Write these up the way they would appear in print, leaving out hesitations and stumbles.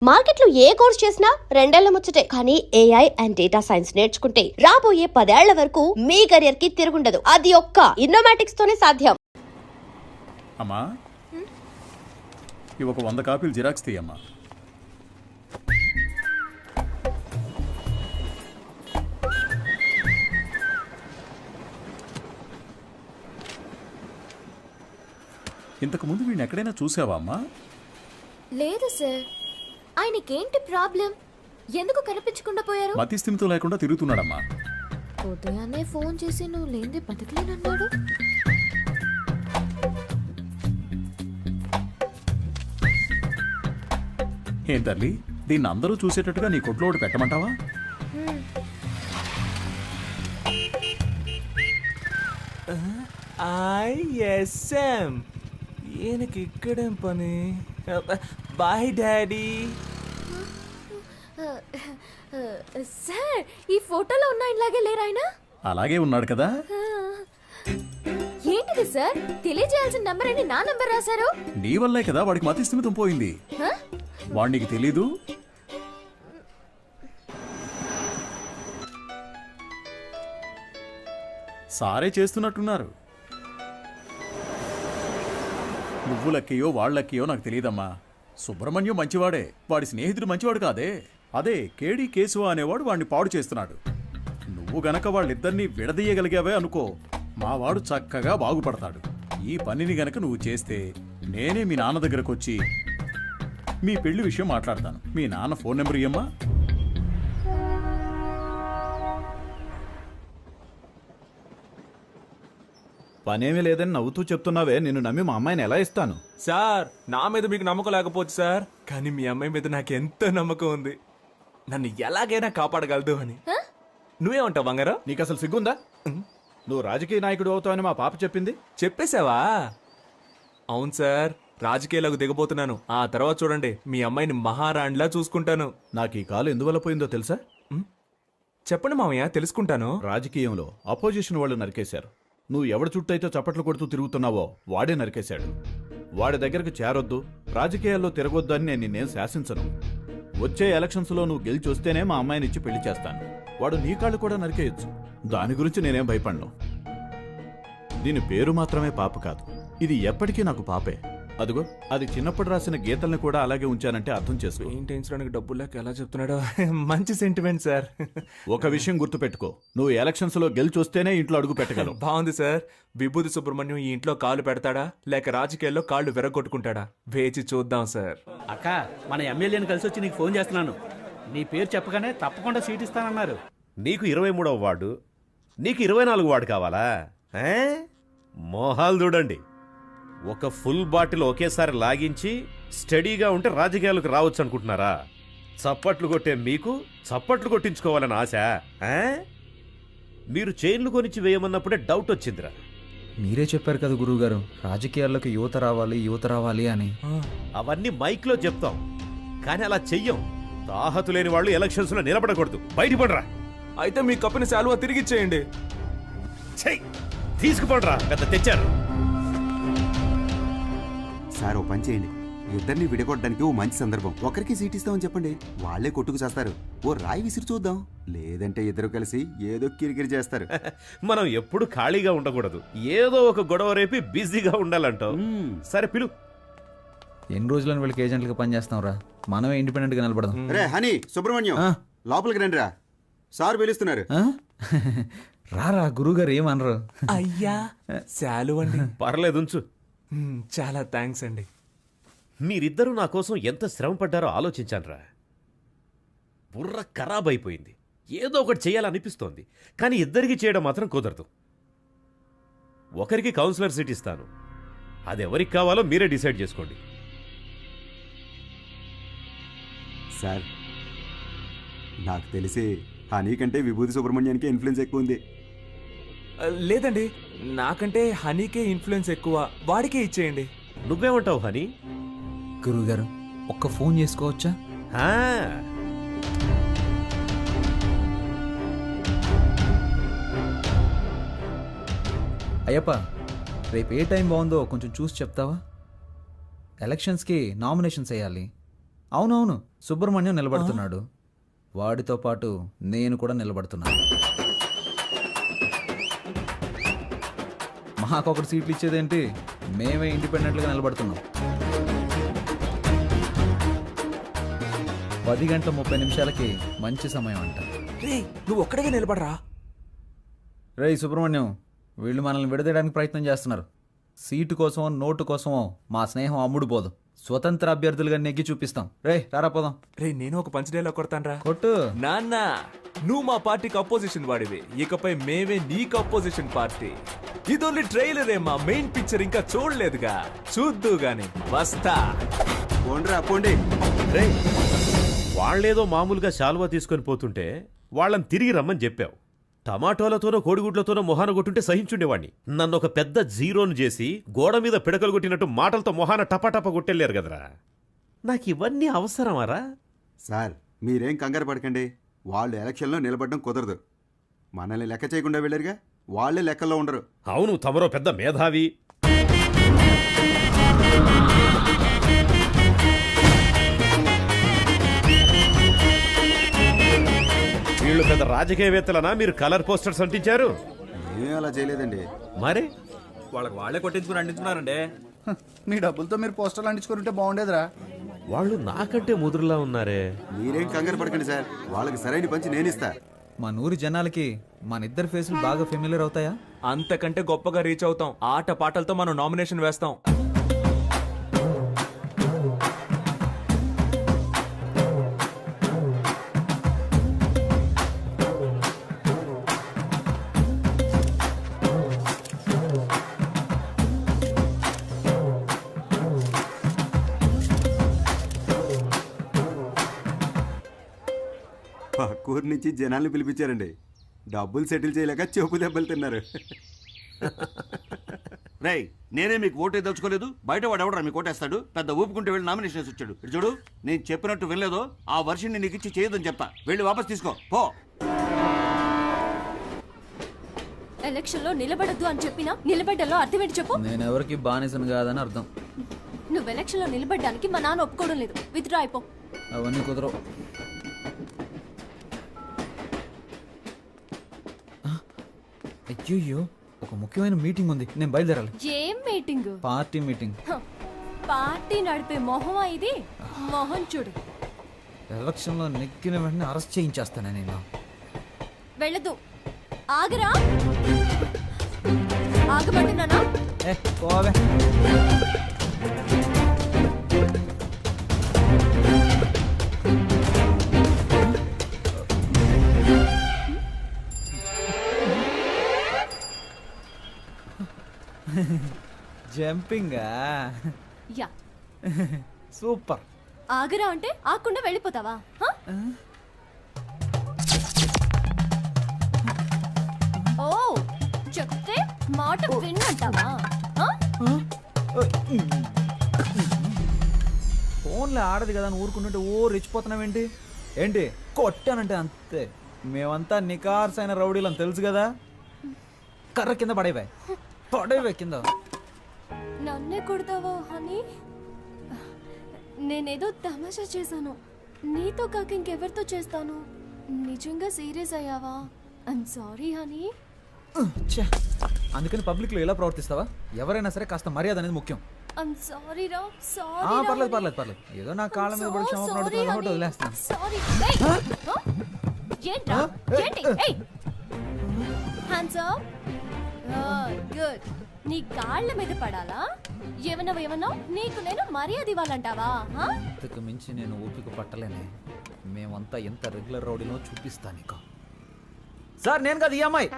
మార్కెట్లో ఏ కోర్స్ చేసినా రెండేళ్ల ముచ్చటే. కానీ ఏఐ అండ్ డేటా సైన్స్ నేర్చుకుంటే రాబోయే 10 ఏళ్ల వరకు మీ కెరియర్ కి తిరుగుండదు. అది ఒక్క ఇన్నోమాటిక్స్ తోనే సాధ్యం. అమ్మా ఇవి ఒక 100 కాపీలు జిరాక్స్ తీయమ్మా. ఇంతకు ముందు వీడిని ఎక్కడైనా చూసావా అమ్మా? లేదు సార్. ఆయనకేంటి ప్రాబ్లం? ఎందుకు కనిపించకుండా పోయారు? మతి స్థిమితం లేకుండా తిరుగుతున్నాడమ్మా. ఉదయాన్నే ఫోన్ చేసి నువ్వు లేనిదే బతకలేనన్నాడు. ఏం తల్లి, దీన్ని అందరూ చూసేటట్టుగా నీ కొట్లో ఒకటి పెట్టమంటావా? ఐఎస్ఎం ఈయనకి ఇక్కడేం పని? Bye daddy. సార్, ఈ ఫోటోలో ఉన్న ఇలాగే లేరు ఆయన? అలాగే ఉన్నాడు కదా. ఏంటిది సార్? తెలియజేయాల్సిన నంబర్ అని నా నంబర్ రాశారు. నీ వల్లే కదా వాడికి మతి స్థిమితం పోయింది. వాడికి తెలీదు. సారే చేస్తున్నట్టున్నారు. నువ్వు లక్కయో వాళ్ళక్కయో నాకు తెలియదమ్మా. సుబ్రహ్మణ్యం మంచివాడే, వాడి స్నేహితుడు మంచివాడు కాదే. అదే కేడి కేశవ అనేవాడు వాడిని పాడు చేస్తున్నాడు. నువ్వు గనక వాళ్ళిద్దరినీ విడదీయగలిగావే అనుకో, మావాడు చక్కగా బాగుపడతాడు. ఈ పనిని గనక నువ్వు చేస్తే నేనే మీ నాన్న దగ్గరకు వచ్చి మీ పెళ్లి విషయం మాట్లాడతాను. మీ నాన్న ఫోన్ నెంబర్ ఇయ్యమ్మా. పనేమీ లేదని నవ్వుతూ చెప్తున్నావే, నిన్ను నమ్మి మా అమ్మాయిని ఎలా ఇస్తాను? సార్, నా మీద మీకు నమ్మకం లేకపోవచ్చు సార్, కానీ మీ అమ్మాయి మీద నాకు ఎంతో నమ్మకం ఉంది. నన్ను ఎలాగైనా కాపాడగలదు అని. నువ్వేమంటావు బంగారం? నీకు అసలు సిగ్గుందా? నువ్వు రాజకీయ నాయకుడు అవుతావని మా పాప చెప్పింది. చెప్పేశావా? అవును సార్, రాజకీయాలకు దిగబోతున్నాను. ఆ తర్వాత చూడండి, మీ అమ్మాయిని మహారాణిలా చూసుకుంటాను. నాకు ఈ కాలు ఎందువల్ల పోయిందో తెలుసా? చెప్పండి మామయ్య, తెలుసుకుంటాను. రాజకీయంలో అపోజిషన్ వాళ్ళు నరికేశారు. నువ్వు ఎవడి చుట్టూ అయితే చప్పట్లు కొడుతూ తిరుగుతున్నావో వాడే నరికేశాడు. వాడి దగ్గరకు చేరొద్దు, రాజకీయాల్లో తిరగొద్దు అని నేను నిన్నేం శాసించను. వచ్చే ఎలక్షన్స్లో నువ్వు గెలిచి వస్తేనే మా అమ్మాయిని ఇచ్చి పెళ్లి చేస్తాను. వాడు నీ కాళ్ళు కూడా నరికేయచ్చు. దాని గురించి నేనేం భయపడను. దీని పేరు మాత్రమే పాప కాదు, ఇది ఎప్పటికీ నాకు పాపే. అదిగో, అది చిన్నప్పుడు రాసిన గీతల్ని కూడా అలాగే ఉంచానంటే అర్థం చేసుకో. పెయింటించడానికి డబ్బులు లేక ఎలా చెప్తున్నాడో. మంచి సెంటిమెంట్ సార్. ఒక విషయం గుర్తుపెట్టుకో, నువ్వు ఎలక్షన్స్ లో గెలిచి వస్తేనే ఇంట్లో అడుగు పెట్టగలవు. బాగుంది సార్. విభూతి సుబ్రహ్మణ్యం ఈ ఇంట్లో కాలు పెడతాడా, లేక రాజకీయాల్లో కాళ్ళు విరగొట్టుకుంటాడా? వేచి చూద్దాం సార్. అక్క, మన ఎమ్మెల్యేని కలిసి వచ్చి నీకు ఫోన్ చేస్తున్నాను. నీ పేరు చెప్పగానే తప్పకుండా సీట్ ఇస్తానన్నారు. నీకు 23వ వార్డు, నీకు 24 వార్డు కావాలా? మోహాలు చూడండి. ఒక ఫుల్ బాటిల్ ఒకేసారి లాగించి స్టడీగా ఉంటే రాజకీయాలకు రావచ్చు అనుకుంటున్నారా? చప్పట్లు కొట్టే మీకు చప్పట్లు కొట్టించుకోవాలని ఆశ? మీరు చైన్లు కొనిచ్చి వేయమన్నప్పుడే డౌట్ వచ్చిందిరా. మీరే చెప్పారు కదా గురువుగారు, రాజకీయాల్లోకి యువత రావాలి అని. అవన్నీ మైక్లో చెప్తాం, కానీ అలా చెయ్యం. తాహతు లేని వాళ్ళు ఎలక్షన్స్ లో నిలబడకూడదు. బయటపడరా. అయితే మీ కప్పిన శాలువా తిరిగిచ్చేయండి. చెయ్యి, తీసుకుపడరా. పెద్ద తెచ్చారు సార్. ఓ పని చేయండి, ఇద్దరిని విడగొట్టడానికి ఓ మంచి సందర్భం. ఒకరికి సీట్ ఇస్తామని చెప్పండి, వాళ్లే కొట్టుకు చేస్తారు. ఓ రాయి విసిరి చూద్దాం. లేదంటే ఇద్దరు కలిసి ఏదో కిరికిరి చేస్తారు. మనం ఎప్పుడు ఖాళీగా ఉండకూడదు, ఏదో ఒక గొడవ రేపి బిజీగా ఉండాలంటావు. సరే పిలు. ఎన్ని రోజులని వీళ్ళకి ఏజెంట్లుగా పనిచేస్తాం రా, మనమే ఇండిపెండెంట్ గా నిలబడదాం. రే హనీ, సుబ్రహ్మణ్యం లోపలికి రండి రా, సార్ పిలుస్తున్నారు. రారా, గురువుగారు ఏమనరు. అయ్యా, శాలువ అండి. పర్లేదు, ఉంచు. చాలా థ్యాంక్స్ అండి. మీరిద్దరూ నా కోసం ఎంత శ్రమ పడ్డారో ఆలోచించానురా. బుర్ర ఖరాబ్ అయిపోయింది. ఏదో ఒకటి చేయాలనిపిస్తోంది, కానీ ఇద్దరికి చేయడం మాత్రం కుదరదు. ఒకరికి కౌన్సిలర్ సీట్ ఇస్తాను, అది ఎవరికి కావాలో మీరే డిసైడ్ చేసుకోండి. సార్, నాకు తెలిసి హనీ కంటే విభూతి సుబ్రహ్మణ్యానికి ఇన్ఫ్లుయెన్స్ ఎక్కువ ఉంది. లేదండి, నాకంటే హనీకే ఇన్ఫ్లుయెన్స్ ఎక్కువ. వాడికే ఇచ్చేయండి. నువ్వేమంటావు హనీ? గురువుగారు, ఒక్క ఫోన్ చేసుకోవచ్చా? అయ్యప్ప, రేపు ఏ టైం బాగుందో కొంచెం చూసి చెప్తావా? ఎలక్షన్స్కి నామినేషన్స్ వేయాలి. అవునవును, సుబ్రహ్మణ్యం నిలబడుతున్నాడు. వాడితో పాటు నేను కూడా నిలబడుతున్నాను. మాకొకటి సీట్లు ఇచ్చేదేంటి? మేమే ఇండిపెండెంట్గా నిలబడుతున్నాం. 10:30 మంచి సమయం అంట. రే నువ్వు ఒక్కడిగా నిలబడరా. రేయ్ సుబ్రహ్మణ్యం, వీళ్ళు మనల్ని విడదీయడానికి ప్రయత్నం చేస్తున్నారు. సీటు కోసమో నోటు కోసమో మా స్నేహం అమ్ముడు పోదు. స్వతంత్ర అభ్యర్థులుగా నెగ్గి చూపిస్తాం. రేయ్ రారా పోదాం. రే నేను ఒక పంచ్ డైలాగ్ కొడతానరా. కొట్టు. నాన్న నువ్వు మా పార్టీకి అపోజిషన్ వాడివి, ఇకపై మేమే నీకు అపోజిషన్ పార్టీ. ఇది ఓన్లీ ట్రైలరే, మా మెయిన్ పిక్చర్ ఇంకా చూడలేదుగా, చూద్దు గాని వస్తా. పోండ్రా పోండి. రేయ్, వాళ్ళేదో మామూలుగా శాలువా తీసుకొని పోతుంటే వాళ్ళని తిరిగి రమ్మని చెప్పావు. టమాటోలతోనో కోడిగుడ్లతోనో మొహాన కొట్టుంటే సహించుండేవాణ్ణి. నన్ను ఒక పెద్ద జీరోను చేసి గోడ మీద పిడకలు కొట్టినట్టు మాటలతో మొహాన టపాటపా కొట్టెళ్ళారు కదరా. నాకు ఇవన్నీ అవసరమారా? సార్ మీరేం కంగారు పడకండి. వాళ్ళు ఎలక్షన్లో నిలబడడం కుదరదు. మనల్ని లెక్క చేయకుండా వెళ్ళారుగా, వాళ్ళే లెక్కల్లో ఉండరు. అవును, తమరో పెద్ద మేధావి. వీళ్ళు పెద్ద రాజకీయవేత్తలనా మీరు కలర్ పోస్టర్స్ అంటించారు? ఏం అలా చేయలేదండి. మరి వాళ్ళకి వాళ్ళే కొట్టించుకుని అంటించుకున్నారండి. మీ డబ్బులతో మీరు పోస్టర్లు అంటించుకుంటే బాగుండేదిరా. వాళ్ళు నాకంటే ముదురులా ఉన్నారే. మీరేం కంగారు పడకండి సార్, వాళ్ళకి సరైన పంచి నేను ఇస్తా. మా నూరి జనాలకి మన ఇద్దరు ఫేసులు బాగా ఫెమిలియర్ అవుతాయా? అంతకంటే గొప్పగా రీచ్ అవుతాం. ఆట పాటలతో మనం నామినేషన్ వేస్తాం. పక్కూరు నుంచి జనాల్ని పిలిపించారండి. డబ్బులు సెటిల్ చేయలేక చెప్పు దెబ్బలు తిన్నారు. రేయ్, నేనే మీకు ఓటే దలుచుకోలేదు. బయట వాడు ఎవడరా మీకు ఓటేస్తాడు? పెద్ద ఊపుకుంటే వెళ్ళి నామినేషన్ వేసి వచ్చాడు. ఇటు చూడు, నేను చెప్పినట్టు వినలేదో ఆ వర్షిని నీకు ఇచ్చి చేయదని చెప్తా. వెళ్ళి వాపస్ తీసుకో పో. ఎలక్షన్ లో నిలబడద్దు అని చెప్పినా నిలబడ్డలో అర్థం ఏంటి చెప్పు. నేను ఎవరికి బానిసను కాదని అర్థం. నువ్వు ఎలక్షన్ లో నిలబడ్డానికి మా నాన్న ఒప్పుకోవడం లేదు. విత్డ్రా అయిపో. అవన్నీ కుదరవు. అయ్యో, ఒక ముఖ్యమైన మీటింగ్ ఉంది, నేను బయలుదేరాలి. ఏం మీటింగ్? Party meeting. పార్టీ నడిపే మొహమా ఇది? మొహం చూడు. ఎలక్షన్లో నెగ్గిన వెంటనే అరెస్ట్ చేయించేస్తాను నేను. వెళ్ళదు. ఆగరా. ఆగబడుతున్నానా? పోవే. జంపింగా? యా. సూపర్. ఆగరా అంటే ఆకుండా వెళ్ళిపోతావా? హ? ఓ, చెప్తే మాట విన్నంటావా? ఫోన్లో ఆడదు కదా అని ఊరుకుంటుంటే ఓ రెచ్చిపోతున్నావేంటి? ఏంటి కొట్టానంటే అంతే. మేమంతా నికార్సైన రౌడీలం తెలుసు కదా. కర్ర కింద పడేవే కింద. నన్నే కొడతావా హనీ? నేనేదో తమాషా చేశాను. నీతో కాక ఇంకెవరితో చేస్తాను? నిజంగా సీరియస్ అయ్యావా? I'm sorry honey. అందుకని పబ్లిక్లో ఎలా ప్రవర్తిస్తావా? ఎవరైనా సరే కాస్త మర్యాద అనేది ముఖ్యం. ఐమ్ సారీ రా. సారీ. పర్లేదు. ఏదో నా కాళ్ళ మీద పడి క్షమాపణ అడుగుతున్నాను కాబట్టి వదిలేస్తాను. సారీ. ఏంట్రా? ఏంటి? ఏయ్, హ్యాండ్స్ అప్. గుడ్. నీ కాళ్ళ మీద పడాలా? ఏమన్నావు? నీకు నేను మర్యాద ఇవ్వాలంటావా? ఇంతకు మించి నేను ఓపిక పట్టలేనే. మేమంతా ఎంత రెగ్యులర్ రౌడీలో చూపిస్తా నీకు. సార్ నేను కదా ఈ అమ్మాయి.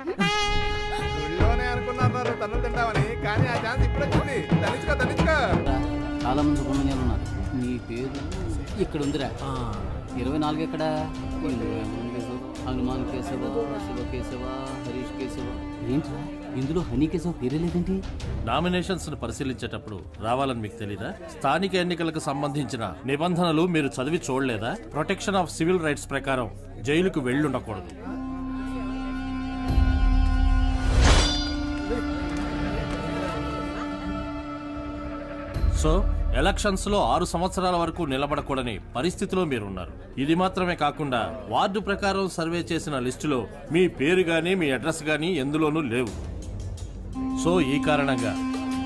అనుకున్నారు తను తింటామని, కానీ ఆ ఛాన్స్ ఇప్పుడు వచ్చింది. తనిచ్చుకో. చాలా మంది సుబ్రహ్మణ్యాలు ఉన్నారు. నీ పేరు ఇక్కడ ఉందిరా. 24 ఎక్కడ? హనుమాన్ కేశవ, శివ కేశవ, హరీష్ కేశవ. ఏంట్రా ఇందులో హనీ కేశవ పేరే లేదేంటి? నామినేషన్స్ ను పరిశీలించేటప్పుడు రావాలని మీకు తెలీదా? స్థానిక ఎన్నికలకు సంబంధించిన నిబంధనలు మీరు చదివి చూడలేదా? ప్రొటెక్షన్ ఆఫ్ సివిల్ రైట్స్ ప్రకారం జైలుకు వెళ్ళుండకూడదు. సో ఎలక్షన్స్ లో 6 సంవత్సరాల వరకు నిలబడకూడని పరిస్థితిలో మీరున్నారు. ఇది మాత్రమే కాకుండా వార్డు ప్రకారం సర్వే చేసిన లిస్టులో మీ పేరు గానీ మీ అడ్రస్ గానీ ఎందులోనూ లేవు. సో ఈ కారణంగా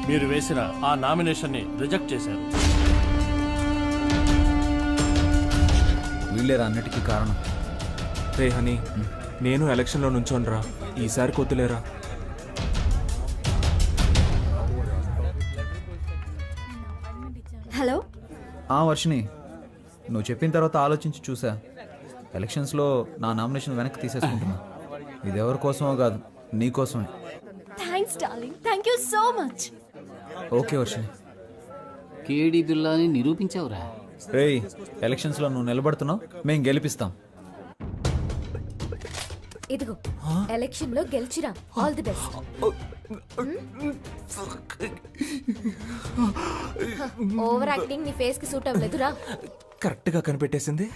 మీరు వేసిన ఆ నామినేషన్ ని రిజెక్ట్ చేశారు. వీళ్ళేరా అన్నిటికీ కారణం. రే హనీ, నేను ఎలక్షన్లో నుంచోనరా, ఈసారి కొద్దులేరా. హలో, వర్షిని, నువ్వు చెప్పిన తర్వాత ఆలోచించి చూసా. ఎలక్షన్స్లో నా నామినేషన్ వెనక్కి తీసేసుకుంటున్నా. ఇది ఎవరి కోసమో కాదు, నీ కోసమే. Thanks darling, thank you so much. Okay Varshini. కేడి బిల్లాని నిరూపించావురా. రేయ్, ఎలక్షన్స్లో నువ్వు నిలబడుతున్నావు, మేం గెలిపిస్తాం. ఇదిగో ఎలక్షన్ లో గెలిచిరా. All the best. Over acting నీ ఫేస్ కి సూట్ అవ్వలేదురా. కరెక్ట్ గా కనిపెట్టేసింది.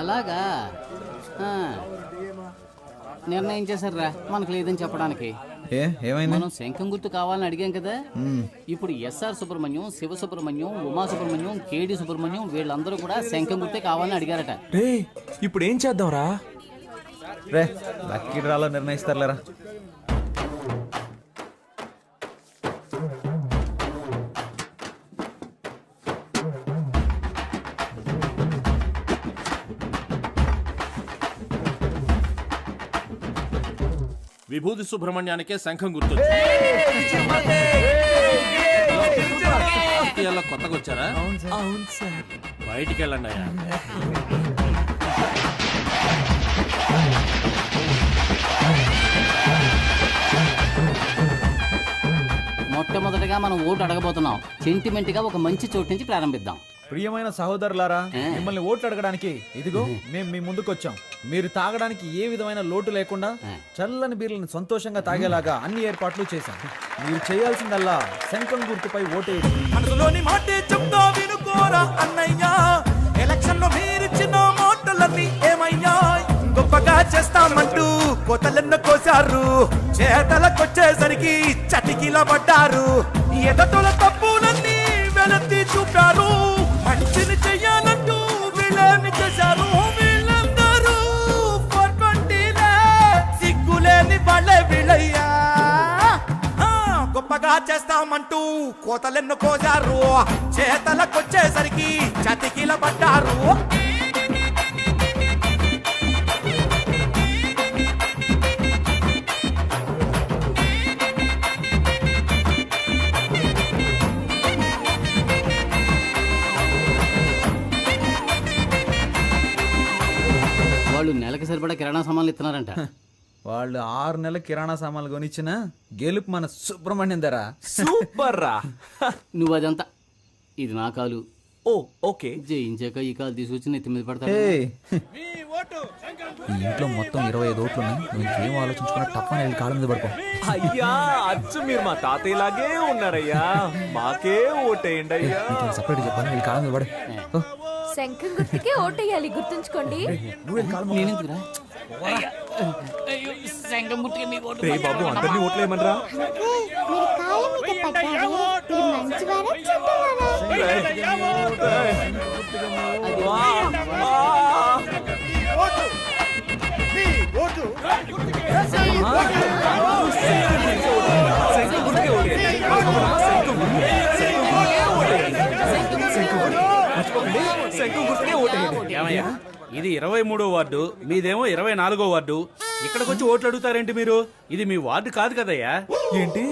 అలాగా నిర్ణయం చేశారా మనకు లేదని చెప్పడానికి. ఏమైంది? మనం శంఖం గుర్తు కావాలని అడిగాం కదా. ఇప్పుడు ఎస్ఆర్ సుబ్రహ్మణ్యం, శివ సుబ్రహ్మణ్యం, ఉమా సుబ్రహ్మణ్యం, కేడి సుబ్రహ్మణ్యం వీళ్ళందరూ కూడా శంఖం గుర్తే కావాలని అడిగారట. రే, ఇప్పుడు ఏం చేద్దాంరా? రే, లక్కీ డ్రాలో నిర్ణయిస్తారులేరా. విభూతి సుబ్రహ్మణ్యానికే శంఖం గుర్తు. రాజకీయాల్లో కొత్తగా వచ్చారా? అవును సార్. బయటికి వెళ్ళండి అయ్యా. మొట్టమొదటిగా మనం ఓటు అడగబోతున్నాం. సెంటిమెంట్ గా ఒక మంచి చోటు నుంచి ప్రారంభిద్దాం. ప్రియమైన సహోదరులారా, మిమ్మల్ని ఓట్లు అడగడానికి ఇదిగో మేము మీ ముందుకు వచ్చాం. మీరు తాగడానికి ఏ విధమైన లోటు లేకుండా చల్లని బీర్లను సంతోషంగా తాగేలాగా అన్ని ఏర్పాట్లు చేశాం. మీరు చేయాల్సిందల్లా శంఖం గుర్తుపై ఓటేయండి. మనసులోని మాటే చెప్తా వినుకోరా అన్నయ్యా. ఎలక్షన్ లో మీరిచ్చిన మాటలన్నీ ఏమయ్యా? గొప్పగా చేస్తామంటూ కోతలెన్న కోసారు, చేతలకొచ్చేసరికి చటికిల పడ్డారు. ఎదటోల తప్పులన్నీ వెనక్కి చూపారు, మంచిని చెయ్యాలంటూ వీళ్ళేమి చేశారు? వీళ్ళందరూ 420లే, సిగ్గులేని వాళ్ళే వీళ్ళయ్యా. గొప్పగా చేస్తామంటూ కోతలెన్ను కోసారు, చేతలకొచ్చేసరికి చతికిల పడ్డారు. వాళ్ళు నెలకి సరిపడా కిరాణా సామాన్లు ఇస్తున్నారంట. వాళ్ళు 6 నెలల కిరాణా సామాన్లు కొనిచ్చిన గెలుపు మన సుబ్రహ్మణ్యం ధర. సూపర్ రా. నువ్వు అదంతా, ఇది నా కాలు. ఓ ఓకే. జయించాక ఈ కాలు తీసుకొచ్చి నెత్తి మీద పడతాడు. ఈ ఇంట్లో మొత్తం 25 ఓట్లు ఉన్నాయి. నువ్వు ఇంకేం ఆలోచించుకున్నా తప్పని వెళ్ళి కాళ్ళ మీద పడుకో. అయ్యా, అచ్చు మీరు మా తాతయ్యలాగే ఉన్నారయ్యా. మాకే ఓటేయండి అయ్యా. సపరేట్ చెప్పాను, వెళ్ళి కాళ్ళ మీద పడే. శంఖం గుర్తుకే ఓటేయాలి, గుర్తుంచుకోండి. నేనెందుకురా? శంఖం గుర్తుకే మీ ఓటు. రే బాబు, అందరినీ ఓట్లేయమనరా. ఏమయ్యా, ఇది 23వ వార్డు, మీదేమో 24వ వార్డు. ఇక్కడికి వచ్చి ఓట్లు అడుగుతారేంటి మీరు? ఇది మీ వార్డు కాదు కదయ్యా. ఏంటి,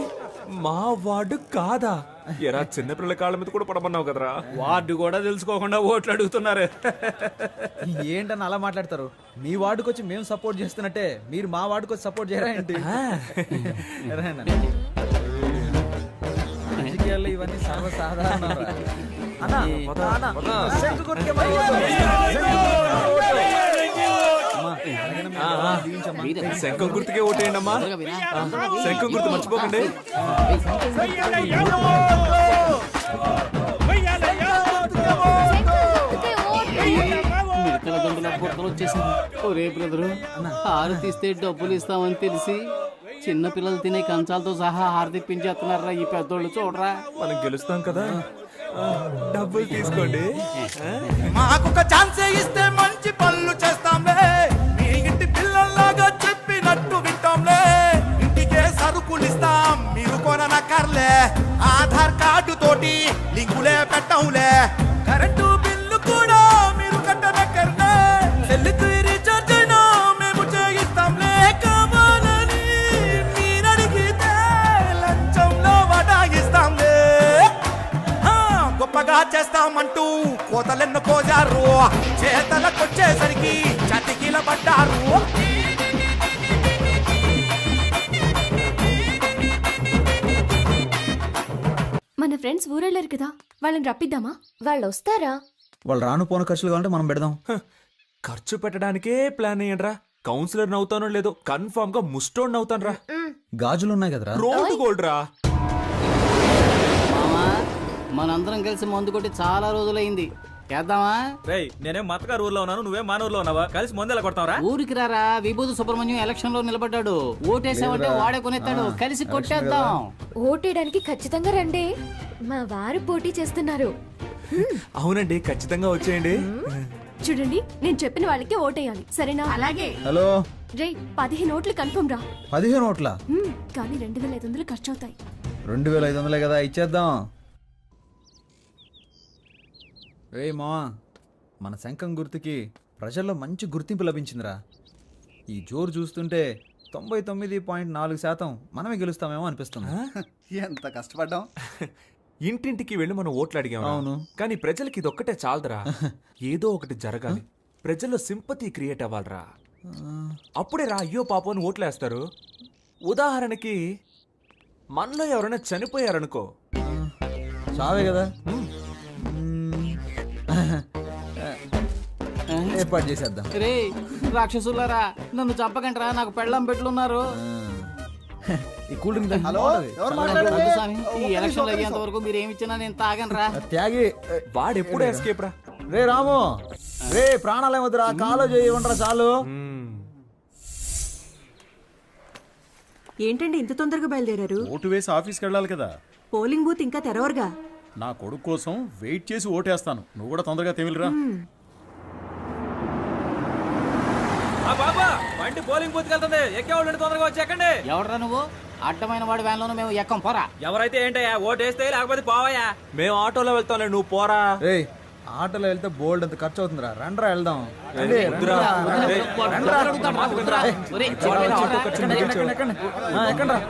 మా వార్డు కాదా? ఎరా, చిన్నపిల్లల కాళ్ళ మీద కూడా పడమన్నావు కదరా. వార్డు కూడా తెలుసుకోకుండా ఓట్లు అడుగుతున్నారు. ఏంటని అలా మాట్లాడతారు? మీ వార్డుకి వచ్చి మేము సపోర్ట్ చేస్తున్నట్టే మీరు మా వార్డుకి వచ్చి సపోర్ట్ చేయరా ఏంటి? రాజకీయాల్లో ఇవన్నీ సర్వసాధారణ. శంఖం గుర్తుకే ఓటేయండి అమ్మా. శంఖం గుర్తు మర్చిపోకండి. మిడతల దండుల బుట్టలు వచ్చేసింది. ఒరే బ్రదరు, హారు తీస్తే డబ్బులు ఇస్తామని తెలిసి చిన్న పిల్లలు తినే కంచాలతో సహా హారు తెప్పించేస్తున్నారా ఈ పెద్దోళ్ళు. చూడరా, మనం గెలుస్తాం కదా. డబ్బులు తీసుకోండి. మాకొక ఛాన్స్ ఇస్తే మంచి పనులు చేస్తాంలే, మీ ఇంటి పిల్లల్లాగా చెప్పినట్టు వింటాంలే. ఇంటికే సరుకులు ఇస్తాం, మీరు కొననక్కర్లే. ఆధార్ కార్డు తోటి లింకులే పెట్టంలే. కరెంటు బిల్లు కూడా మీరు కట్టనక్కర్లే. సెల్లుకు రీఛార్జ్ అయినా మేము చేయిస్తాంలే. కావాలని మీరడిగితే లంచంలో వడాయిస్తాంలే. గొప్పగా చేస్తామంటూ కోతలెన్ను కోజారు, చేతలకొచ్చేసరికి చతికిల పడ్డారు. మన ఫ్రెండ్స్ ఊరెళ్ళారు కదా, వాళ్ళని రప్పిద్దామా? వాళ్ళు వస్తారా? వాళ్ళు రాను పోను ఖర్చులు కావాలంటే మనం పెడదాం. ఖర్చు పెట్టడానికే ప్లాన్ అయ్యండ్రా. కౌన్సిలర్ నవ్వుతానో లేదో కన్ఫర్మ్ గా ముస్టోన్ నవ్వుతాను రా. గాజులు ఉన్నాయి కదరా. రోడ్ గోల్డ్ రా. మామా, మనందరం కలిసి మందు కొట్టి చాలా రోజులైంది. చేద్దామా? రేయ్, నేనేం మతగారు ఊర్లో ఉన్నాను, నువ్వేం మాన ఊర్లో ఉన్నావా? కలిసి మందు ఎలా కొడతావరా? ఊరికి రారా, విభూతి సుబ్రహ్మణ్యం ఎలక్షన్ లో నిలబడ్డాడు. ఓటేసామంటే వాడే కొనేస్తాడు. కలిసి కొట్టేద్దాం. ఓటేయడానికి ఖచ్చితంగా రండి, మా వారు పోటీ చేస్తున్నారు. అవునండి, ఖచ్చితంగా వచ్చేయండి. చూడండి, నేను చెప్పిన వాళ్ళకి ఓటేయాలి, సరేనా? అలాగే. హలో, రే, 15 ఓట్లు కన్ఫర్మ్ రా. 15 ఓట్ల? కానీ 2500 ఖర్చు అవుతాయి. 2500 కదా, ఇచ్చేద్దాం. రేయ్ మావా, మన శంఖం గుర్తుకి ప్రజల్లో మంచి గుర్తింపు లభించిందిరా. ఈ జోరు చూస్తుంటే 99.4% మనమే గెలుస్తామేమో అనిపిస్తుంది. ఎంత కష్టపడ్డాం. ఇంటింటికి వెళ్ళి మనం ఓట్లు అడిగాం. అవును. కానీ ప్రజలకి ఇదొక్కటే చాలదురా. ఏదో ఒకటి జరగాలి. ప్రజల్లో సింపతి క్రియేట్ అవ్వాలరా. అప్పుడే రా అయ్యో పాపం అని ఓట్లేస్తారు. ఉదాహరణకి మనలో ఎవరైనా చనిపోయారనుకో. చావే కదా, ఏర్పాటు చేసేద్దాం. రే రాక్షసులారా, నన్ను చంపకండి రా, నాకు పెళ్ళం పెట్లున్నారు. ఈ కూల్ డ్రింక్ ఈ ఎలక్షన్ అయ్యేంత వరకు మీరు ఏమి ఇచ్చినా నేను తాగను రా. త్యాగి. వాడెప్పుడు ఎస్కేప్ రా. రే రాము, రే ప్రాణాలు ఏమొద్దురా, కాలో చేయమంటారా చాలు. ఏంటండి ఇంత తొందరగా బయలుదేరారు? ఓటు వేసి ఆఫీస్కి వెళ్ళాలి కదా. పోలింగ్ బూత్ ఇంకా తెరవరుగా. నా కొడుకు కోసం వెయిట్ చేసి ఓటేస్తాను. నువ్వు కూడా తొందరగా తెమిలిరా. బాబా, బండి పోలింగ్ బూత్ వెళ్తుంది, ఎక్కేవాళ్ళు తొందరగా వచ్చి ఎక్కండి. ఎవడరా నువ్వు? అడ్డమైన వాడి వ్యాన్లోనూ మేము ఎక్కం, పోరా. ఎవరైతే ఏంటయ్యా, ఓటేస్తే లేకపోతే పోవయ్యా. మేము ఆటోలో వెళ్తాంలే, నువ్వు పోరా. రే ఆటోలో వెళ్తే బోల్డ్ అంత ఖర్చు అవుతుందిరా. రండ్రా వెళ్దాం. ఎక్కండ్రా.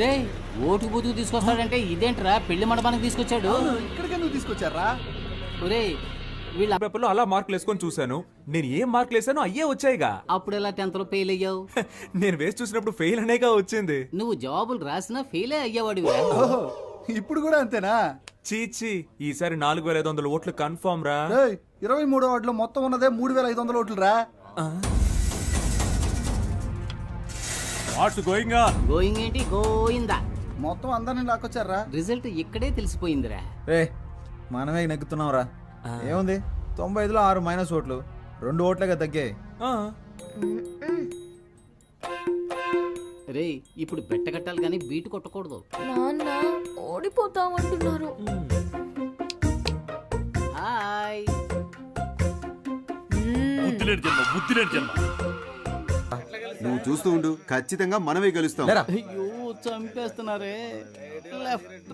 రే ఓటు బూతుకు తీసుకొస్తాడంటే ఇదేంట్రా, పెళ్లి మండపానికి తీసుకొచ్చాడు. ఇక్కడికే నువ్వు తీసుకొచ్చారా? ఒరే వీళ్ళ పేపర్లో అలా మార్కులు వేసుకొని చూశాను. నేను ఏం మార్కులు వేసానో అయ్యే వచ్చాయిగా. అప్పుడు ఎలా 10th లో ఫెయిల్ అయ్యావు? నేను వేసి చూసినప్పుడు ఫెయిల్ అనేగా వచ్చింది. నువ్వు జవాబులు రాసినా ఫెయిలే అయ్యేవాడు. ఇప్పుడు కూడా అంతేనా? చీచి, ఈసారి 4500 ఓట్లు కన్ఫర్మ్ రా. 23వ వార్డులో మొత్తం ఉన్నదే 3500 ఓట్లు రా. What's going on? గోయింగ్ ఏంటి, గోయిందా. మొత్తం అందరిని లాక్కొచ్చారా? రిజల్ట్ ఇక్కడే తెలిసిపోయిందిరా. రే మనమే నెగ్గుతున్నాం రా. ఏముంది, 95లో 6 మైనస్ ఓట్లు, 2 ఓట్లుగా తగ్గాయి. రే ఇప్పుడు బెట్ట కట్టాలి కానీ బీటు కొట్టకూడదు. నాన్న ఓడిపోతామంటున్నారు. హాయ్. నువ్వు చూస్తూ ఉండు, ఖచ్చితంగా మనమే గెలుస్తాం. అయ్యో చంపేస్తున్నారే.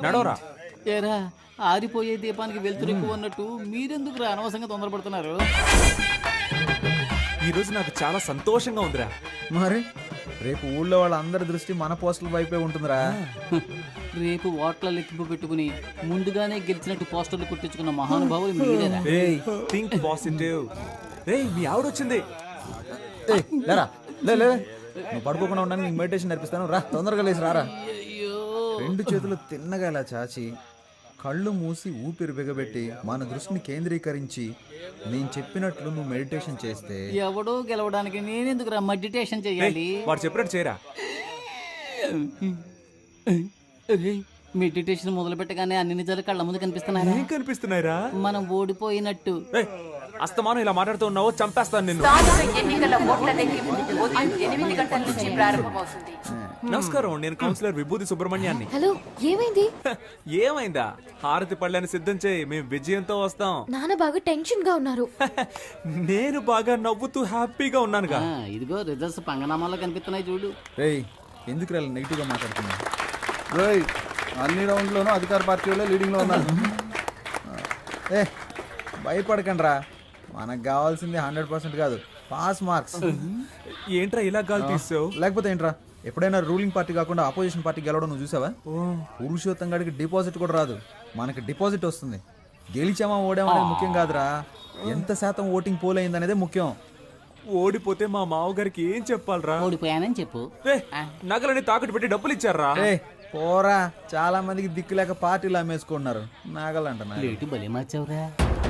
నడవరా. ఏరా, ఆరిపోయే దీపానికి వెళ్తురు ఎక్కువ అన్నట్టు మీరెందుకు అనవసరంగా తొందరపడుతున్నారు? ఈ రోజు నాకు చాలా సంతోషంగా ఉందిరా. మరి రేపు ఊళ్ళో వాళ్ళందరి దృష్టి మన పోస్టుల వైపే ఉంటుందిరా. రేపు ఓట్ల లెక్కింపు పెట్టుకుని ముందుగానే గెలిచినట్టు పోస్టర్లు కుట్టించుకున్న మహానుభావులు మీరేరా. Think positive. రేయ్, మీ ఆవిడ వచ్చింది. లేరా, లే నువ్వు పడుకోకుండా ఉండడానికి నీకు మెడిటేషన్ నేర్పిస్తాను. రా తొందరగా లేచి రారా. 2 చేతులు తిన్నగా ఇలా చాచి కళ్ళు మూసి ఊపిరి బిగబెట్టి మన దృష్టిని కేంద్రీకరించి నేను చెప్పినట్లు నువ్వు మెడిటేషన్ చేస్తే ఎవడో గెలవడానికి నేనెందుకు రా మెడిటేషన్ చేయాలి? వాడు చెప్పినట్టు చేయరా. మెడిటేషన్ మొదలు పెట్టగానే అన్ని నిజాలు కళ్ళ ముందు కనిపిస్తున్నారా? ఏం కనిపిస్తున్నాయిరా? మనం ఓడిపోయినట్టు. ఏయ్, అస్తమానం ఇలా మాట్లాడుతూ ఉన్నావు, చంపేస్తాను నిన్ను. ఎన్నికల ఓట్ల లెక్కింపు ఉదయం 8 గంటల నుంచి ప్రారంభమవుతుంది. నమస్కారం, నేను కౌన్సిలర్ విభూతి సుబ్రహ్మణ్యాన్ని. హలో, ఏమైంది? ఏమైందా? హారతి పళ్ళని సిద్ధం చేయి, మేము విజయంతో వస్తాం. నాన్న బాగా టెన్షన్ గా ఉన్నారు. నేను బాగా నవ్వుతూ హ్యాపీగా ఉన్నానుగా. ఇదిగో రిజల్ట్స్ పంగనామాల్లో కనిపిస్తున్నాయి చూడు. రేయ్ ఎందుకు రా నెగిటివ్గా మాట్లాడుతున్నా? అన్ని రౌండ్లోనూ అధికార పార్టీ వాళ్ళే లీడింగ్ లో ఉన్నారు. ఏ భయపడకండి రా, మనకు కావాల్సింది 100% కాదు, పాస్ మార్క్స్. ఏంట్రా ఇలా గాలి తీసావు? లేకపోతే ఏంట్రా, ఎప్పుడైనా రూలింగ్ పార్టీ కాకుండా ఆపోజిషన్ పార్టీ గెలవడం నువ్వు చూసావా? పురుషోత్తం గాడికి డిపాజిట్ కూడా రాదు, మనకి డిపాజిట్ వస్తుంది. గెలిచామా ఓడామా అనేది ముఖ్యం కాదురా, ఎంత శాతం ఓటింగ్ పోల్ అయింది అనేదే ముఖ్యం. ఓడిపోతే మా మావగారికి ఏం చెప్పాలరా? ఓడిపోయానని చెప్పు. నగలని తాకట్టు పెట్టి డబ్బులు ఇచ్చారా? ఏ పోరా, చాలా మందికి దిక్కు లేక పార్టీలు అమ్మేసుకుంటున్నారు. నాగలంట లేటు బలి మార్చావురా.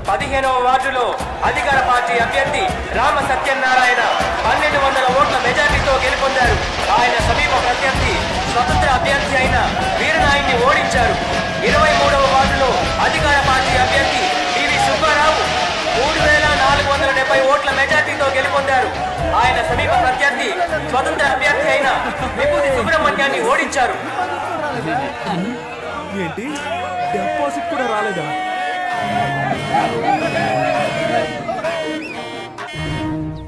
15వ వార్డులో అధికార పార్టీ అభ్యర్థి రామ సత్యనారాయణ 1200 ఓట్ల మెజార్టీతో గెలుపొందారు. ఆయన సమీప ప్రత్యర్థి స్వతంత్ర అభ్యర్థి అయిన వీరనాయుడిని ఓడించారు. 23వ వార్డులో అధికార పార్టీ అభ్యర్థి పివి సుబ్బారావు 3470 ఓట్ల మెజార్టీతో గెలుపొందారు. ఆయన సమీప ప్రత్యర్థి స్వతంత్ర అభ్యర్థి అయిన విభూతి సుబ్రహ్మణ్యాన్ని ఓడించారు. ఏంటి, డిపాజిట్ కూడా రాలేదా?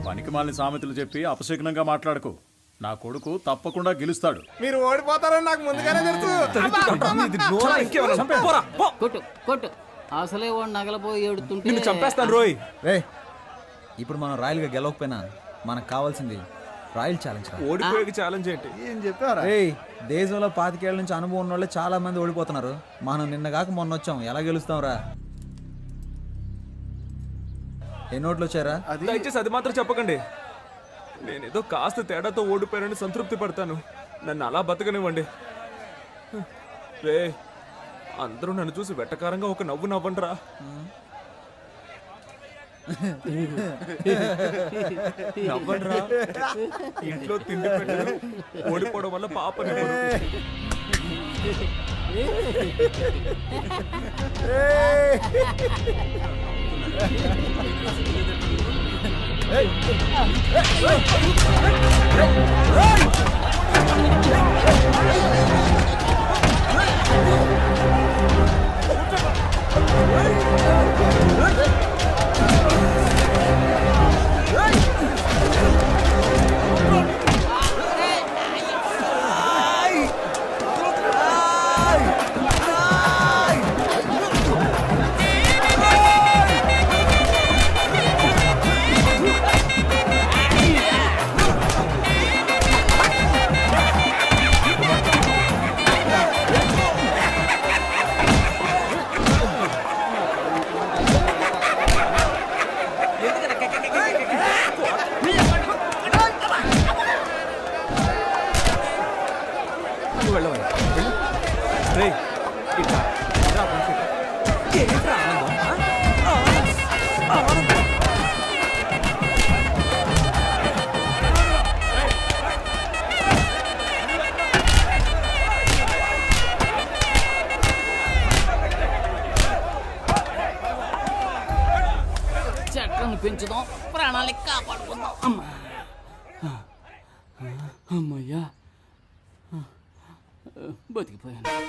పనికిమాలిన సామెతలు చెప్పి అపశకునంగా మాట్లాడకు. నా కొడుకు తప్పకుండా గెలుస్తాడు. మీరు ఓడిపోతారని నాకు ముందుగానే తెలుసు. కొట్టు కొట్టు, అసలే వాడు నగలపోయి ఏడుతుంటే నిన్ను చంపేస్తాను రోయ్. రే ఇప్పుడు మనం రాయల్గా గెలవకపోయినా మనకు కావాల్సింది రాయల్ ఛాలెంజ్. ఓడిపోయే ఛాలెంజ్ ఏంటి? ఏం చెప్పారా? రే దేశంలో 25 ఏళ్ల నుంచి అనుభవం ఉన్న వాళ్ళే చాలా మంది ఓడిపోతున్నారు. మనం నిన్న కాక మొన్న వచ్చాం, ఎలా గెలుస్తాం రా? ఎన్ని ఓట్లు వచ్చారా? దయచేసి అది మాత్రం చెప్పకండి. నేనేదో కాస్త తేడాతో ఓడిపోయానని సంతృప్తి పడతాను, నన్ను అలా బతకనివ్వండి. రే అందరూ నన్ను చూసి వెట్టకారంగా ఒక నవ్వు నవ్వండి రా. నవ్వండి రా. ఇంట్లో తిండి పెట్టారు, ఓడిపోవడం వల్ల పాప చెట్లను పెంచుదాం, ప్రాణాలకి కాపాడుకుందాం. అమ్మా అమ్మయ్యా, బతికిపోయాను.